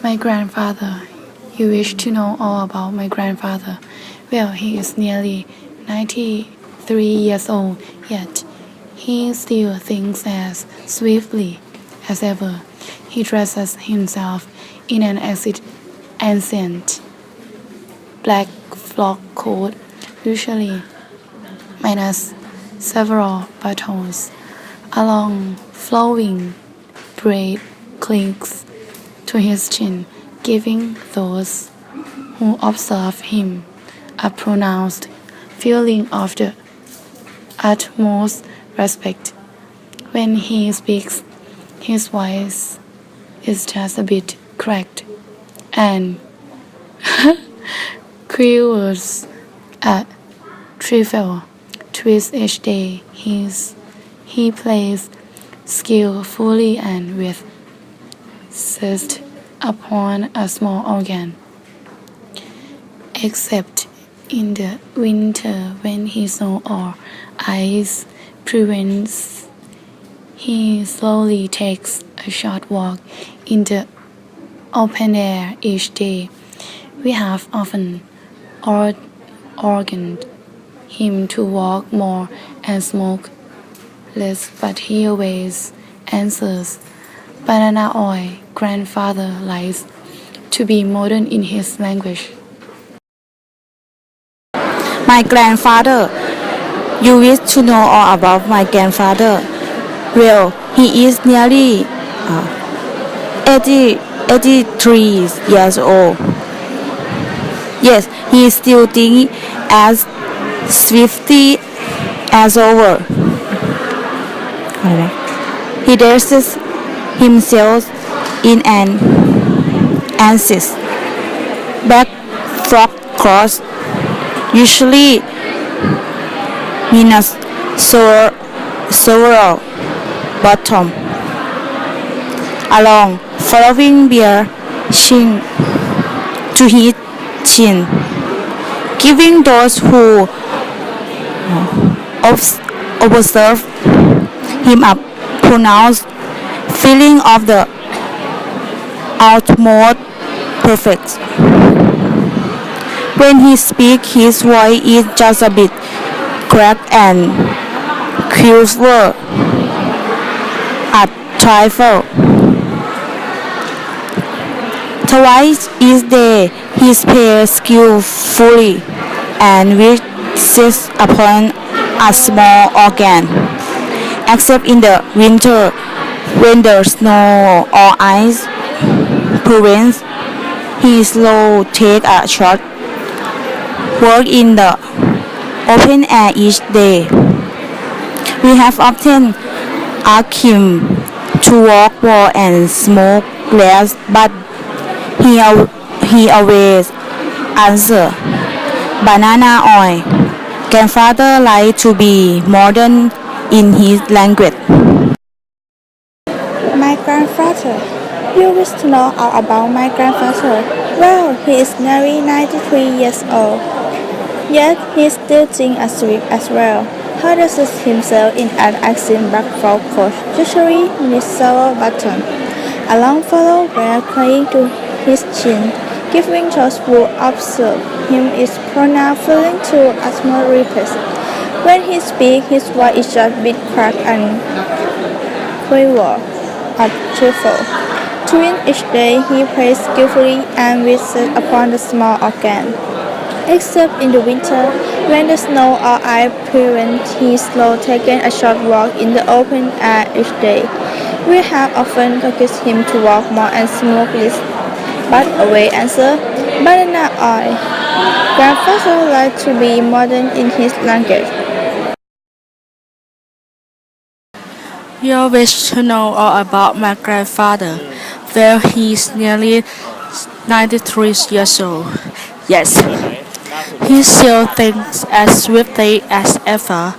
My grandfather. You wish to know all about my grandfather. Well, he is nearly 93 years old, yet he still thinks as swiftly as ever. He dresses himself in an ancient black frock coat, usually minus several buttons. A long flowing braid clings to his chin, giving those who observe him a pronounced feeling of the utmost respect. When he speaks, his voice is just a bit cracked and quivers a trifle. Twist each day. He plays skillfully and with zest upon a small organ, except in the winter when snow or ice prevents. He slowly takes a short walk in the open air each day. We have often urged him to walk more and smoke less, but he always answers, "Banana oil." Grandfather likes to be modern in his language. My grandfather. You wish to know all about my grandfather. Well, he is nearly 83 years old. Yes, he still thinks as swiftly as ever. He dresses himself in an ancient black frock coat, usually minus several bottom. A long flowing beard chin to his chin, giving those who observe him a pronounced feeling of the utmost perfect. When he speaks, his voice is just a bit cracked and quivers a trifle. Twice each day he plays skillfully and with zest upon a small organ, except in the winter when the snow or ice prevents. He slowly takes a short walk in the open air each day. We have often asked him to walk more and smoke less, but he always answers, "Banana oil." Grandfather likes to be modern in his language. My grandfather. You wish to know all about my grandfather. Well, he is nearly 93 years old. Yet he still thinks as swift as well. He dresses himself in an accent black frock coat, usually with several buttons. A long follow braid clinging to his chin, giving those who observe him his pronounced feeling to utmost respect. When he speaks, his voice is just a bit cracked and quiver a trifle. Twin each day he plays skillfully and with zest upon the small organ. Except in the winter, when the snow or ice prevents, he slowly taking a short walk in the open air each day. We have often encouraged him to walk more and smoke less, but always answer, "Banana oil." Grandfather likes to be modern in his language. You wish to know all about my grandfather. Well, he is nearly 93 years old. Yes, he still thinks as swiftly as ever.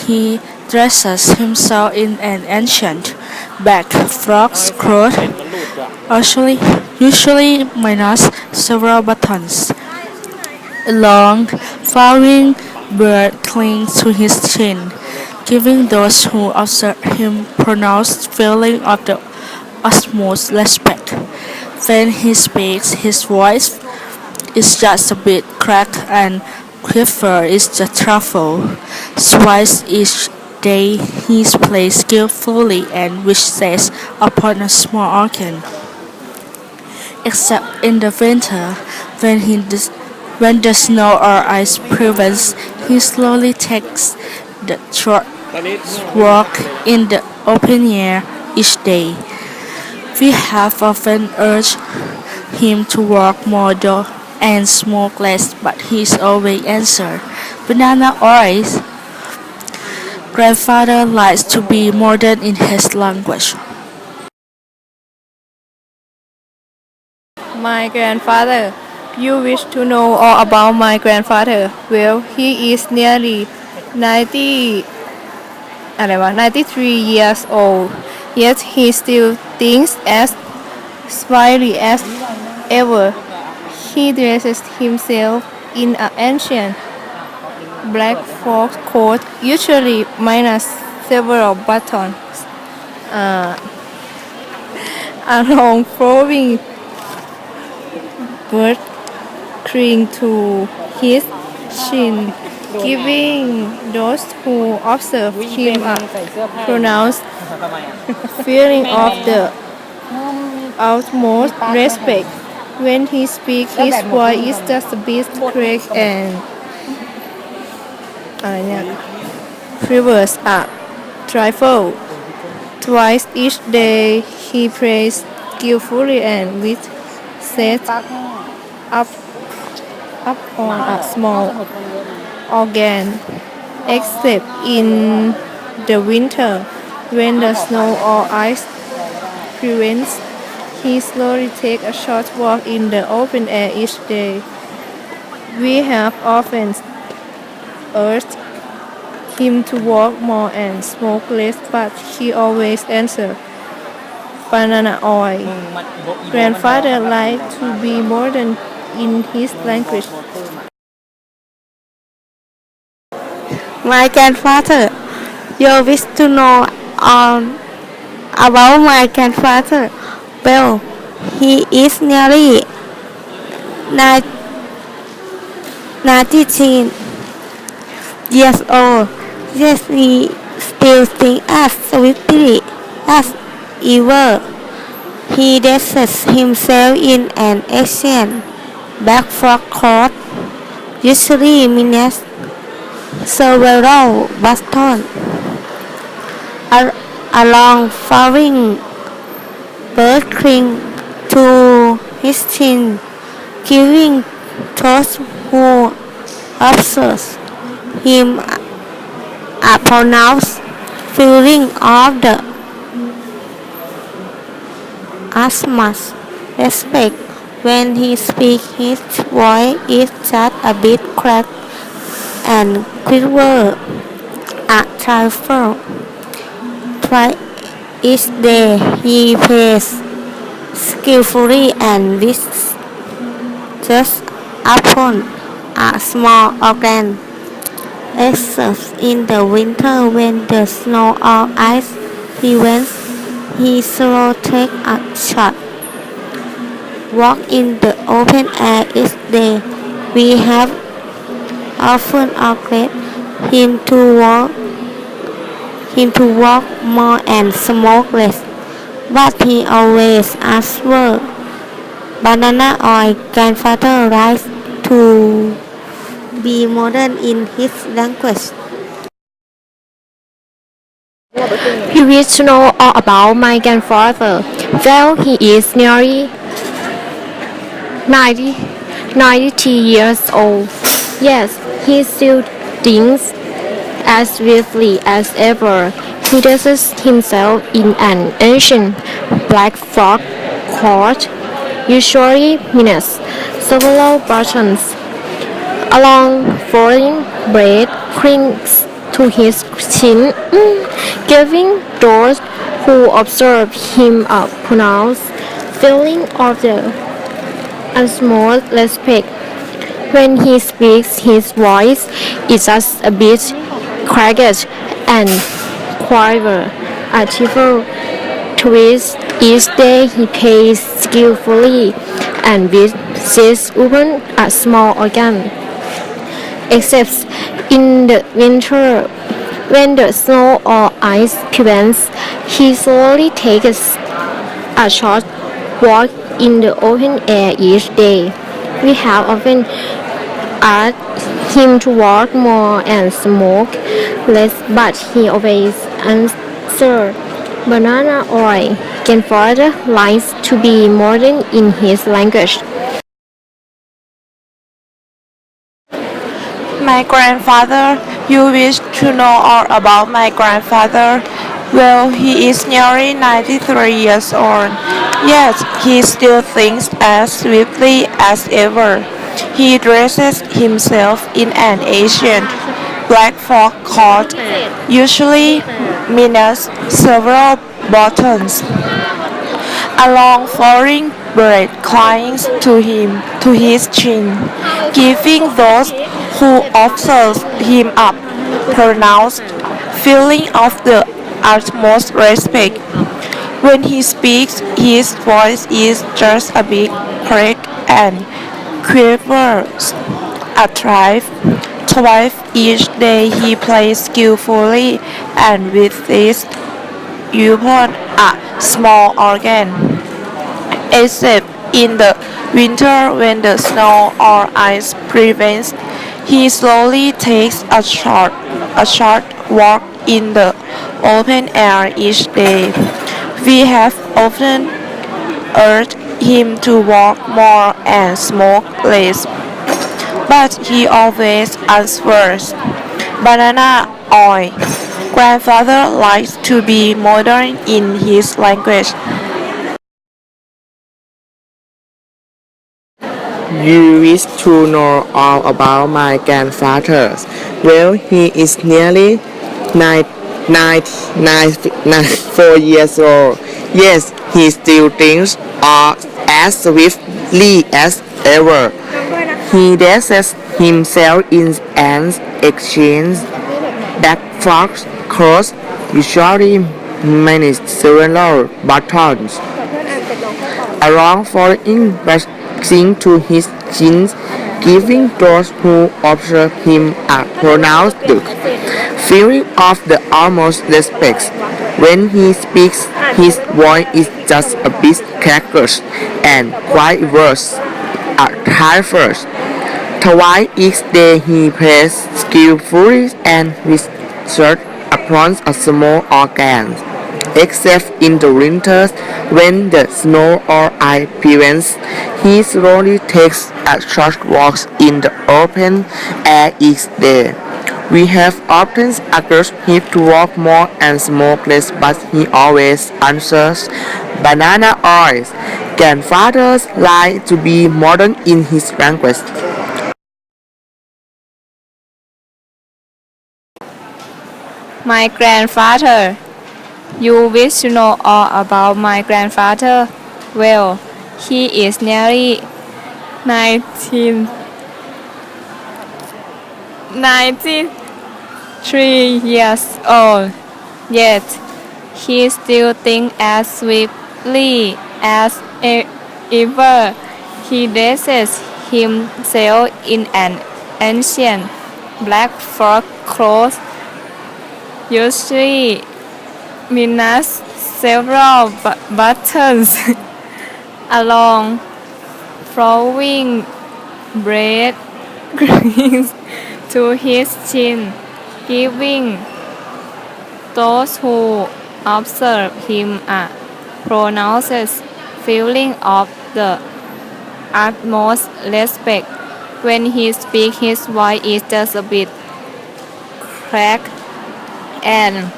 He dresses himself in an ancient black frock coat, usually minus several buttons. A long, flowing beard clings to his chin, giving those who observe him pronounced feeling of the utmost respect. When he speaks, his voice is just a bit cracked and quiver is the truffle. Twice each day he plays skillfully and whistles upon a small organ. Except in the winter, when when the snow or ice prevails, he slowly takes the short walk in the open air each day. We have often urged him to walk more and smoke less, but he's always answered, "Banana oils." Grandfather likes to be modern in his language. My grandfather. You wish to know all about my grandfather. Well, he is nearly 90, 93 years old. Yet he still thinks as spryly as ever. He dresses himself in an ancient black frock coat, usually minus several buttons. A long flowing bird cling to his chin, giving those who observe him a pronounced feeling of the utmost respect. When he speaks, his voice is just a bit cracked and quivers a trifle. Twice each day he prays skillfully and with set up on a small organ, except in the winter when the snow or ice prevents. He slowly takes a short walk in the open air each day. We have often urged him to walk more and smoke less, but he always answers, "Banana oil." Grandfather liked to be modern in his language. My grandfather. You wish to know all about my grandfather. Well, he is nearly 93 years old. Yes, he still thinks as swiftly as ever. He dresses himself in an ancient black frock coat, usually minus several buttons. A long flowing bird clings to his chin, giving those who observe him a pronounced feeling of the utmost respect. When he speaks, his voice is just a bit cracked and quivers a trifle. Twice each day he plays skillfully and whistles just upon a small organ, except in the winter when the snow or ice prevents. He slowly takes a short walk in the open air each day. We have often urged him to walk more and smoke less, but he always answers, "Banana oil." Grandfather likes to be modern in his language. You wish to know all about my grandfather. Well, he is nearly 90, 92 years old. Yes, he still thinks as swiftly as ever. He dresses himself in an ancient black frock coat, usually minus several buttons. A long foreign braid clings to his chin, giving those who observe him a pronounced feeling of the utmost respect. When he speaks, his voice is just a bit cracked and quiver. A trifle twist Each day he plays skillfully and with his open a small organ. Except in the winter, when the snow or ice prevents, he slowly takes a short walk in the open air each day. We have often asked him to walk more and smoke less, but he always answers banana oil. Grandfather likes to be modern in his language. My grandfather, you wish to know all about my grandfather? Well, he is nearly 93 years old. Yet, he still thinks as swiftly as ever. He dresses himself in an ancient black frock coat, usually minus several buttons. A long flowing braid clings to his chin, giving those who observe him a pronounced feeling of the utmost respect. When he speaks, his voice is just a bit crack and quivers a trifle. Twice each day he plays skillfully and with this upon a small organ. Except in the winter when the snow or ice prevents, he slowly takes a short walk in the open air each day. We have often urged him to walk more and smoke less, but he always answers banana oil. Grandfather likes to be modern in his language. You wish to know all about my grandfather. Well, he is nearly 4 years old. Yes, he still thinks as swiftly as ever. He dresses himself in an exchange that fox clothes usually manage several buttons. A long following waxing to his chin, giving those who observe him a pronounced feeling of the utmost respect. When he speaks, his voice is just a bit crackers and quite worse at first. Twice each day he plays skillfully and with shirt upon a small organ. Except in the winters when the snow or ice prevents, he slowly takes a short walk in the open air each day. We have often asked him to walk more and smoke less, but he always answers banana oil. Grandfathers like to be modern in his language. My grandfather. You wish to know all about my grandfather? Well, he is nearly 19, 93 years old. Yet, he still thinks as swiftly as ever. He dresses himself in an ancient black frock coat, usually minus several buttons. A long flowing braid clings to his chin, giving those who observe him a pronounced feeling of the utmost respect. When he speaks, his voice is just a bit cracked and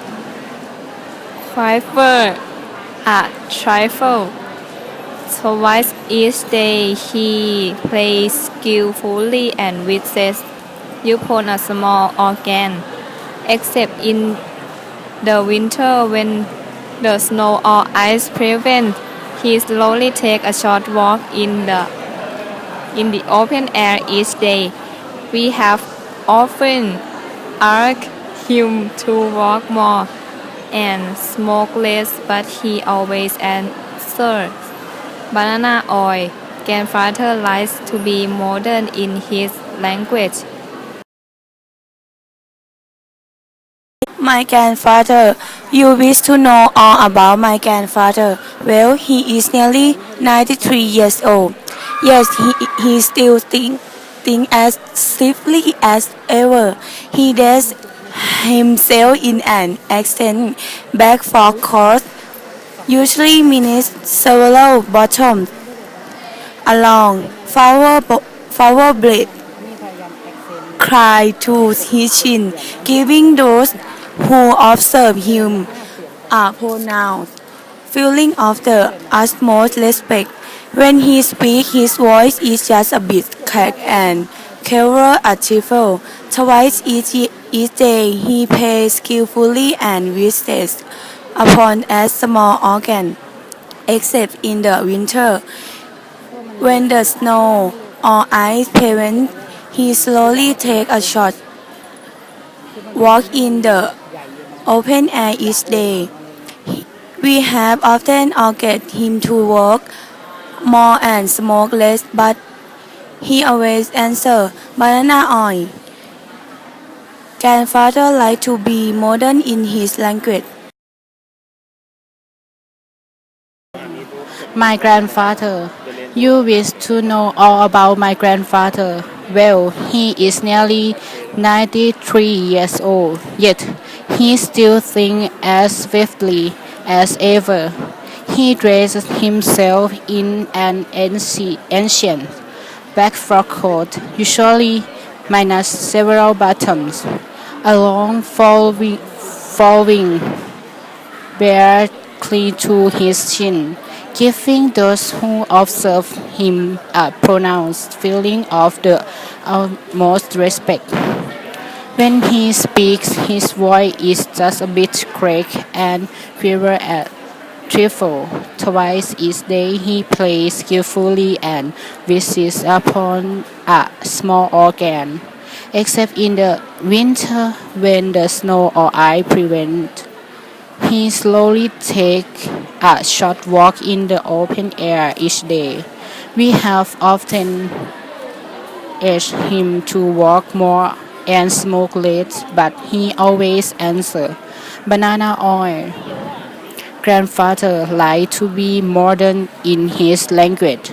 quaver a trifle. Twice each day he plays skillfully and with zest upon a small organ. Except in the winter when the snow or ice prevent, he slowly takes a short walk in the open air each day. We have often asked him to walk more and smoke less, but he always answer. Banana oil. Grandfather likes to be modern in his language. My grandfather. You wish to know all about my grandfather. Well, he is nearly 93 years old. Yes, he still think as swiftly as ever. He does himself in an accent back for course, usually means several bottoms along flower blade cry to his chin, giving those who observe him a pronounced feeling of the utmost respect. When he speaks, his voice is just a bit cracked and covered a trifle. Twice each day he plays skillfully and visits upon a small organ, except in the winter. When the snow or ice prevents, he slowly takes a short walk in the open air each day. We have often urged him to work more and smoke less, but he always answers, banana oil. Grandfather likes to be modern in his language. My grandfather. You wish to know all about my grandfather. Well, he is nearly 93 years old, yet he still thinks as swiftly as ever. He dresses himself in an ancient black frock coat, usually minus several buttons, a long flowing bear clean to his chin, giving those who observe him a pronounced feeling of the utmost respect. When he speaks, his voice is just a bit cracked and fewer at trifle. Twice each day he plays skillfully and visits upon a small organ, except in the winter when the snow or ice prevent. He slowly takes a short walk in the open air each day. We have often urged him to walk more and smoke less, but he always answers, banana oil. Grandfather likes to be modern in his language.